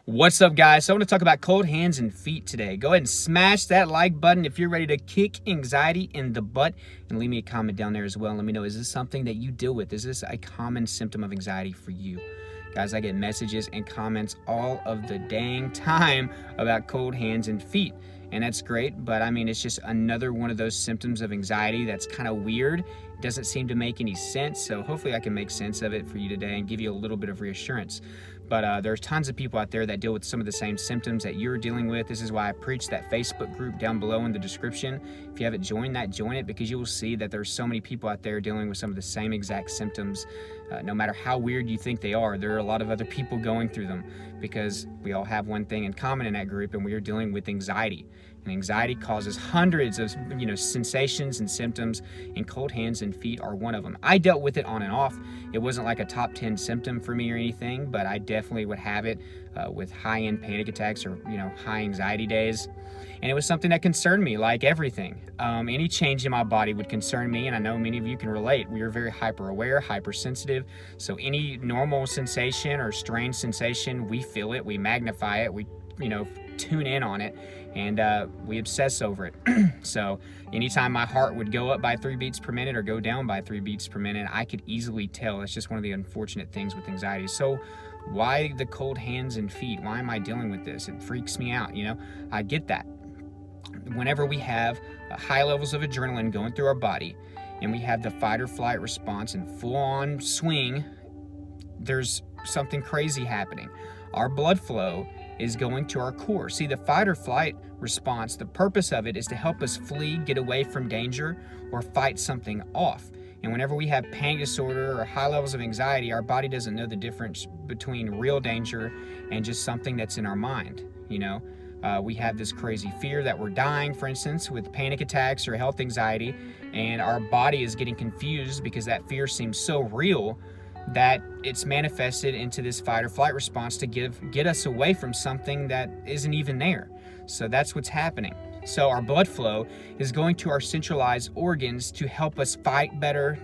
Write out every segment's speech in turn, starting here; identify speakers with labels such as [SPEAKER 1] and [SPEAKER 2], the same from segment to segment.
[SPEAKER 1] What's up, guys? So I want to talk about cold hands and feet today. Go ahead and smash that like button if you're ready to kick anxiety in the butt, and leave me a comment down there as well. Let me know, is this something that you deal with? Is this a common symptom of anxiety for you? Guys, I get messages and comments all of the dang time about cold hands and feet, and that's great, but I mean, it's just another one of those symptoms of anxiety that's kind of weird. It doesn't seem to make any sense, so hopefully I can make sense of it for you today and give you a little bit of reassurance. But there's tons of people out there that deal with some of the same symptoms that you're dealing with. This is why I preach that Facebook group down below in the description. If you haven't joined that, join it, because you will see that there's so many people out there dealing with some of the same exact symptoms. No matter how weird you think they are, there are a lot of other people going through them, because we all have one thing in common in that group, and we are dealing with anxiety. And anxiety causes hundreds of sensations and symptoms, and cold hands and feet are one of them. I dealt with it on and off. It wasn't like a top 10 symptom for me or anything, but I definitely would have it with high-end panic attacks or high anxiety days. And it was something that concerned me, like everything. Any change in my body would concern me, and I know many of you can relate. We are very hyper-aware, hypersensitive, so any normal sensation or strange sensation, we feel it, we magnify it, we tune in on it, and we obsess over it. So anytime my heart would go up by 3 beats per minute or go down by 3 beats per minute, I could easily tell. It's just one of the unfortunate things with anxiety. So why the cold hands and feet? Why am I dealing with this? It freaks me out. I get that. Whenever we have high levels of adrenaline going through our body, and we have the fight or flight response in full-on swing, there's something crazy happening. Our blood flow is going to our core. See, the fight or flight response, the purpose of it is to help us flee, get away from danger, or fight something off. And whenever we have panic disorder or high levels of anxiety, our body doesn't know the difference between real danger and just something that's in our mind. We have this crazy fear that we're dying, for instance, with panic attacks or health anxiety, and our body is getting confused because that fear seems so real that it's manifested into this fight or flight response to get us away from something that isn't even there. So that's what's happening. So our blood flow is going to our centralized organs to help us fight better,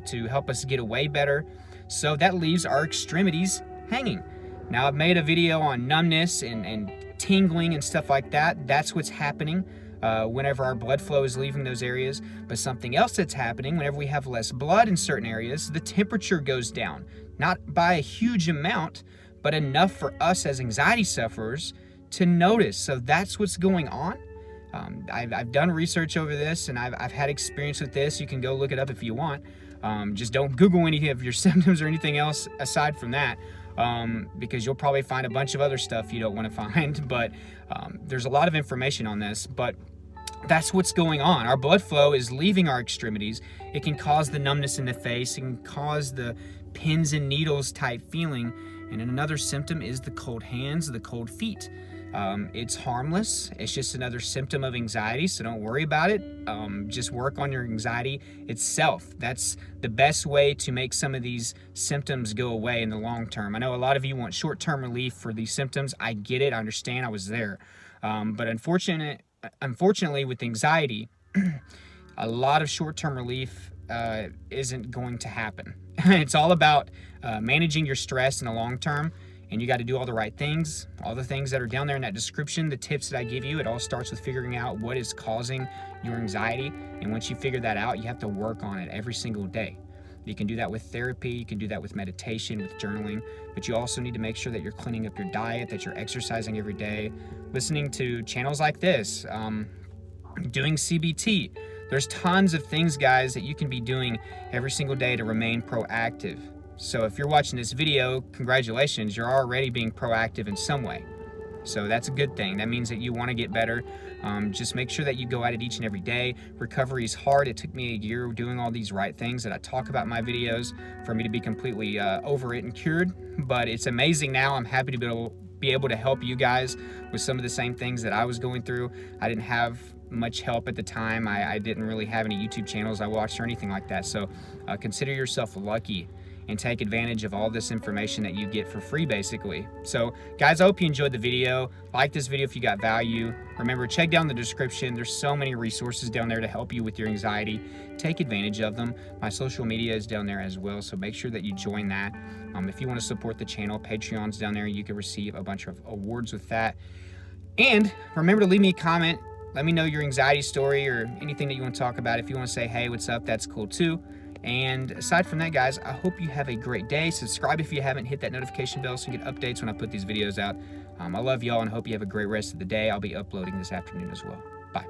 [SPEAKER 1] to help us get away better. So that leaves our extremities hanging. Now, I've made a video on numbness and tingling and stuff like that. That's what's happening whenever our blood flow is leaving those areas. But something else that's happening, whenever we have less blood in certain areas, the temperature goes down. Not by a huge amount, but enough for us as anxiety sufferers to notice. So that's what's going on. I've done research over this, and I've had experience with this. You can go look it up if you want. Just don't Google any of your symptoms or anything else aside from that. Because you'll probably find a bunch of other stuff you don't want to find, but there's a lot of information on this. But that's what's going on. Our blood flow is leaving our extremities. It can cause the numbness in the face. It can cause the pins and needles type feeling. And then another symptom is the cold hands, the cold feet. It's harmless. It's just another symptom of anxiety, so don't worry about it. Just work on your anxiety itself. That's the best way to make some of these symptoms go away in the long term. I know a lot of you want short-term relief for these symptoms. I get it. I understand. I was there. But unfortunately, with anxiety, a lot of short-term relief isn't going to happen. It's all about managing your stress in the long term. And you got to do all the right things, all the things that are down there in that description, the tips that I give you. It all starts with figuring out what is causing your anxiety. And once you figure that out, you have to work on it every single day. You can do that with therapy. You can do that with meditation, with journaling. But you also need to make sure that you're cleaning up your diet, that you're exercising every day, listening to channels like this, doing CBT. There's tons of things, guys, that you can be doing every single day to remain proactive. So if you're watching this video, congratulations, you're already being proactive in some way. So that's a good thing. That means that you want to get better. Just make sure that you go at it each and every day. Recovery is hard. It took me a year doing all these right things that I talk about in my videos for me to be completely over it and cured. But it's amazing now. I'm happy to be able to help you guys with some of the same things that I was going through. I didn't have much help at the time. I didn't really have any YouTube channels I watched or anything like that. So consider yourself lucky. and take advantage of all this information that you get for free, basically. So guys, I hope you enjoyed the video. Like this video if you got value. Remember, check down the description. There's so many resources down there to help you with your anxiety. Take advantage of them. My social media is down there as well, so make sure that you join that. If you want to support the channel, Patreon's down there. You can receive a bunch of awards with that. And remember to leave me a comment. Let me know your anxiety story or anything that you want to talk about. If you want to say, hey, what's up, that's cool too. And aside from that, guys, I hope you have a great day. Subscribe if you haven't. Hit that notification bell so you get updates when I put these videos out. I love y'all and hope you have a great rest of the day. I'll be uploading this afternoon as well. Bye.